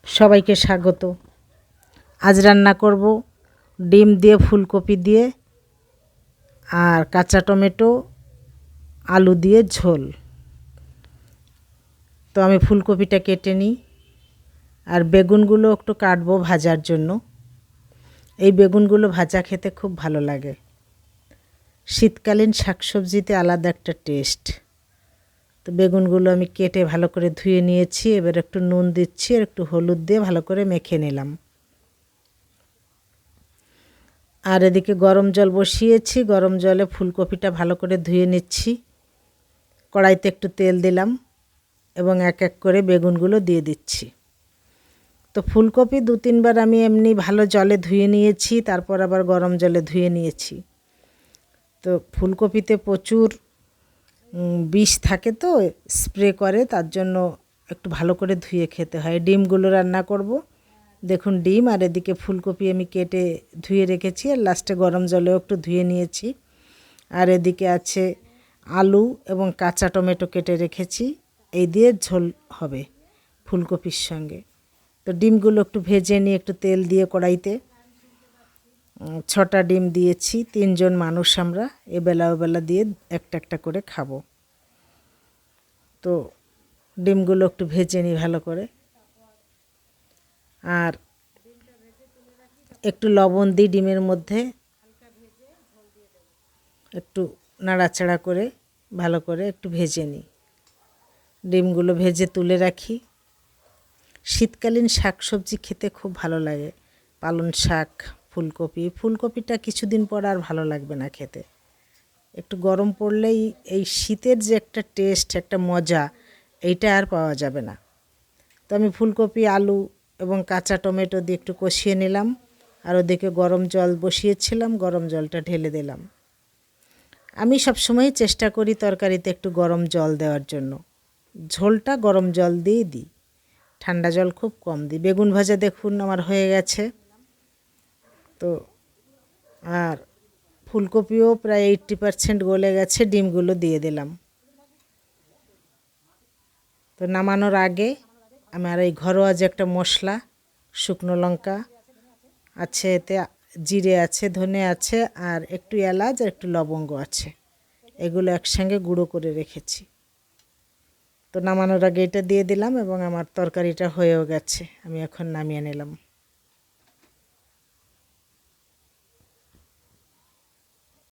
সবাইকে স্বাগত। আজ রান্না করব ডিম দিয়ে, ফুলকপি দিয়ে আর কাঁচা টমেটো আলু দিয়ে ঝোল। তো আমি ফুলকপিটা কেটে নিই আর বেগুনগুলো একটু কাটবো ভাজার জন্য। এই বেগুনগুলো ভাজা খেতে খুব ভালো লাগে। শীতকালীন শাকসবজিতে আলাদা একটা টেস্ট। তো বেগুনগুলো আমি কেটে ভালো করে ধুয়ে নিয়েছি। এবার একটু নুন দিচ্ছি আর একটু হলুদ দিয়ে ভালো করে মেখে নিলাম। আর এদিকে গরম জল বসিয়েছি। গরম জলে ফুলকপিটা ভালো করে ধুয়ে নিচ্ছি। কড়াইতে একটু তেল দিলাম এবং এক এক করে বেগুনগুলো দিয়ে দিচ্ছি। তো ফুলকপি 2-3 বার আমি এমনি ভালো জলে ধুয়ে নিয়েছি, তারপর আবার গরম জলে ধুয়ে নিয়েছি। তো ফুলকপিতে প্রচুর বিষ থাকে, তো স্প্রে করে, তার জন্য একটু ভালো করে ধুয়ে খেতে হয়। ডিমগুলো রান্না করব। দেখুন ডিম আর এদিকে ফুলকপি আমি কেটে ধুয়ে রেখেছি আর লাস্টে গরম জলেও একটু ধুয়ে নিয়েছি। আর এদিকে আছে আলু এবং কাঁচা টমেটো কেটে রেখেছি। এই দিয়ে ঝোল হবে ফুলকপির সঙ্গে। তো ডিমগুলো একটু ভেজে নিয়ে একটু তেল দিয়ে কড়াইতে 6টা ডিম দিয়েছি। 3জন মানুষ আমরা, এবেলা ওবেলা দিয়ে একটা একটা করে খাবো। তো ডিমগুলো একটু ভেজে নিই ভালো করে আর একটু লবণ দিই ডিমের মধ্যে, একটু নাড়াচাড়া করে ভালো করে একটু ভেজে নিই। ডিমগুলো ভেজে তুলে রাখি। শীতকালীন শাকসবজি খেতে খুব ভালো লাগে। পালং শাক, ফুলকপিটা কিছুদিন পর আর ভালো লাগবে না খেতে। একটু গরম পড়লেই এই শীতের যে একটা টেস্ট, একটা মজা, এইটা আর পাওয়া যাবে না। তো আমি ফুলকপি, আলু এবং কাঁচা টমেটো দিয়ে একটু কষিয়ে নিলাম আর ওদিকে গরম জল বসিয়েছিলাম, গরম জলটা ঢেলে দিলাম। আমি সবসময় চেষ্টা করি তরকারিতে একটু গরম জল দেওয়ার জন্য। ঝোলটা গরম জল দিয়েই দিই, ঠান্ডা জল খুব কম দিই। বেগুন ভাজা দেখুন আমার হয়ে গেছে। তো আর ফুলকপিও প্রায় 80% গলে গেছে। ডিমগুলো দিয়ে দিলাম। তো নামানোর আগে আমার এই ঘরোয়া যে একটা মশলা, শুকনো লঙ্কা আছে, এতে জিরে আছে, ধনে আছে আর একটু এলাচ আর একটু লবঙ্গ আছে, এগুলো একসঙ্গে গুঁড়ো করে রেখেছি। তো নামানোর আগে এটা দিয়ে দিলাম এবং আমার তরকারিটা হয়েও গেছে। আমি এখন নামিয়ে নিলাম।